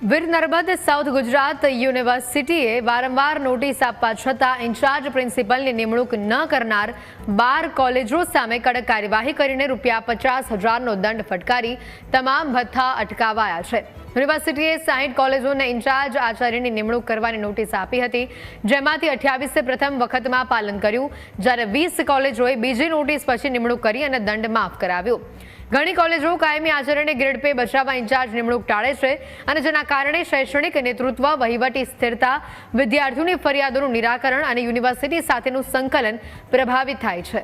Veer Narmad south Gujarat યુનિવર્સિટીએ વારંવાર notice આપવા છતાં ઇન્ચાર્જ પ્રિન્સિપલની નિમણૂક ન કરનાર 12 કોલેજો સામે કડક કાર્યવાહી કરીને ₹50,000નો દંડ ફટકારી તમામ ભથ્થા અટકાવાયા છે। યુનિવર્સિટીએ 60 કોલેજોને ઇન્ચાર્જ આચાર્યની નિમણૂક કરવાની નોટિસ આપી હતી, જેમાંથી 28એ પ્રથમ વખતમાં પાલન કર્યું, જ્યારે 20 કોલેજોએ બીજી નોટિસ પછી નિમણૂક કરી અને દંડ માફ કરાવ્યો। ઘણી કોલેજો કાયમી આચરણને ગ્રેડ પે બચાવવા ઇન્ચાર્જ નિમણૂક ટાળે છે અને જેના કારણે શૈક્ષણિક નેતૃત્વ, વહીવટી સ્થિરતા, વિદ્યાર્થીઓની ફરિયાદોનું નિરાકરણ અને યુનિવર્સિટી સાથેનું સંકલન પ્રભાવિત થાય છે।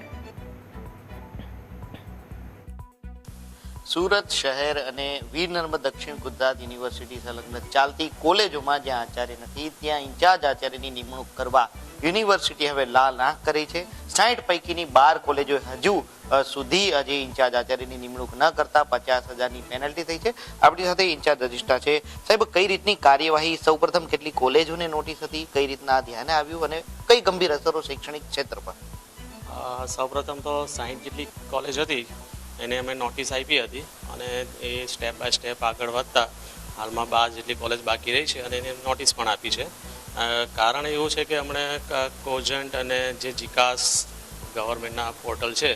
સુરત શહેર અને વીર નર્મદ દક્ષિણ ગુજરાત યુનિવર્સિટી સંલગ્ન ચાલતી કોલેજોમાં જ્યાં આચાર્ય નથી ત્યાં ઇન્ચાર્જ આચાર્યની નિમણૂક કરવા યુનિવર્સિટી હવે લાલ આંખ કરી છે। 60 પૈકીની 12 કોલેજો હજુ સુધી હજી ઇન્ચાર્જ આચાર્યની નિમણૂક ન કરતા 50,000ની પેનલ્ટી થઈ છે। આપણી સાથે ઇન્ચાર્જ રજિસ્ટ્રાર છે। સાહેબ, કઈ રીતની કાર્યવાહી, સૌપ્રથમ કેટલી કોલેજોને નોટિસ હતી, કઈ રીતના ધ્યાને આવ્યું અને કઈ ગંભીર અસરો શૈક્ષણિક ક્ષેત્ર પર? સૌપ્રથમ તો 60 જેટલી કોલેજ હતી એને અમે નોટિસ આપી હતી અને એ સ્ટેપ બાય સ્ટેપ આગળ વધતા હાલમાં 12 જેટલી કોલેજ બાકી રહી છે અને એને નોટિસ પણ આપી છે। કારણ એવું છે કે હમણે કોજન્ટ અને જે જીકાસ ગવર્મેન્ટના પોર્ટલ છે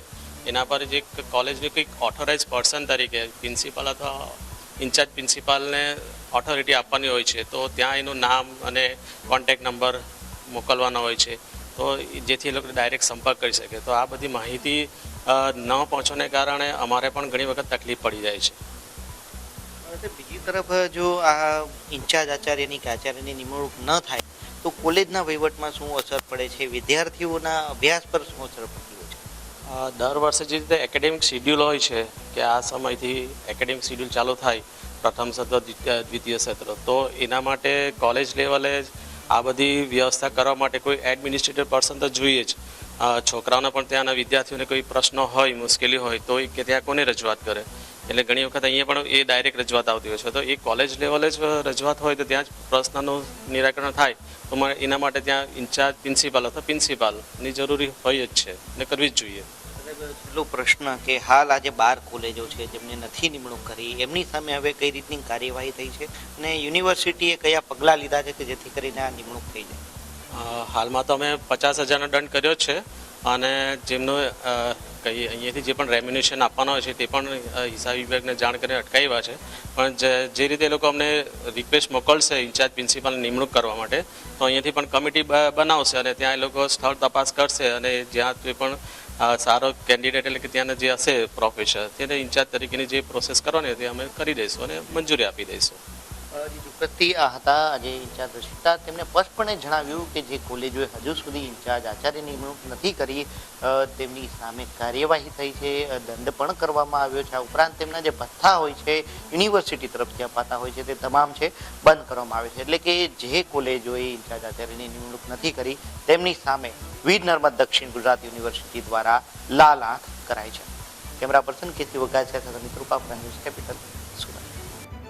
એના પર જે કોલેજની કંઈક ઓથોરાઇઝ પર્સન તરીકે પ્રિન્સિપાલ અથવા ઇન્ચાર્જ પ્રિન્સિપાલને ઓથોરિટી આપવાની હોય છે, તો ત્યાં એનું નામ અને કોન્ટેક્ટ નંબર મોકલવાનો હોય છે, તો જેથી એ લોકો ડાયરેક્ટ સંપર્ક કરી શકે। તો આ બધી માહિતી ન પહોંચવાને કારણે અમારે પણ ઘણી વખત તકલીફ પડી જાય છે। બીજી તરફ જો આ ઇન્ચાર્જ આચાર્યની કે આચાર્યની નિમણૂક ન થાય તો કોલેજના વહીવટમાં શું અસર પડે છે, વિદ્યાર્થીઓના અભ્યાસ પર શું અસર પડતી હોય છે? દર વર્ષે જે રીતે એકેડેમિક શિડ્યુલ હોય છે કે આ સમયથી એકેડેમિક શિડ્યુલ ચાલુ થાય, પ્રથમ સત્ર, દ્વિતીય સત્ર, તો એના માટે કોલેજ લેવલે આ બધી વ્યવસ્થા કરવા માટે કોઈ એડમિનિસ્ટ્રેટિવ પર્સન તો જોઈએ જ। છોકરાઓને પણ ત્યાંના વિદ્યાર્થીઓને કોઈ પ્રશ્નો હોય, મુશ્કેલી હોય તો કે ત્યાં કોને રજૂઆત કરે, એટલે ઘણી વખત અહીંયા પણ એ ડાયરેક્ટ રજૂઆત આવતી હોય છે। તો એ કોલેજ લેવલે જ રજૂઆત હોય તો ત્યાં જ પ્રશ્નનું નિરાકરણ થાય, તો એના માટે ત્યાં ઇન્ચાર્જ પ્રિન્સિપાલ અથવા પ્રિન્સિપાલની જરૂરી હોય જ છે ને કરવી જ જોઈએ। છેલ્લો પ્રશ્ન કે હાલ આજે 12 કોલેજો છે જેમને નથી નિમણૂક કરી, એમની સામે હવે કઈ રીતની કાર્યવાહી થઈ છે અને યુનિવર્સિટીએ કયા પગલાં લીધા છે કે જેથી કરીને આ નિમણૂક થઈ જાય? હાલમાં તો અમે 50,000નો દંડ કર્યો છે અને જેમનું અહીંયાથી જે પણ રેમ્યુનેશન આપવાના હોય છે તે પણ હિસાબ વિભાગને જાણ કરીને અટકાવ્યા છે। પણ જે રીતે એ લોકો અમને રિક્વેસ્ટ મોકલશે ઇન્ચાર્જ પ્રિન્સિપાલની નિમણૂક કરવા માટે, તો અહીંયાથી પણ કમિટી બનાવશે અને ત્યાં એ લોકો સ્થળ તપાસ કરશે અને જ્યાં તે પણ સારો કેન્ડિડેટ એટલે કે ત્યાંના જે હશે પ્રોફેસર તેને ઇન્ચાર્જ તરીકેની જે પ્રોસેસ કરવાની હતી અમે કરી દઈશું અને મંજૂરી આપી દઈશું। દુઃખદથી આ હતા આજે ઇન્ચાર્જ રજિસ્ટ્રાર। તેમણે સ્પષ્ટપણે જણાવ્યું કે જે કોલેજોએ હજુ સુધી ઇન્ચાર્જ આચાર્યની નિમણૂક નથી કરી તેમની સામે કાર્યવાહી થઈ છે, દંડ પણ કરવામાં આવ્યો છે। આ ઉપરાંત તેમના જે ભથ્થા હોય છે યુનિવર્સિટી તરફથી અપાતા હોય છે તે તમામ છે બંધ કરવામાં આવે છે। એટલે કે જે કોલેજોએ ઇન્ચાર્જ આચાર્યની નિમણૂક નથી કરી તેમની સામે વીર નર્મદ દક્ષિણ ગુજરાત યુનિવર્સિટી દ્વારા લાલ આંખ કરાઈ છે। કેમેરા પર્સન કેસી વગાસિયા સાથે મિત્ર રૂપા, ન્યૂઝ કેપિટલ।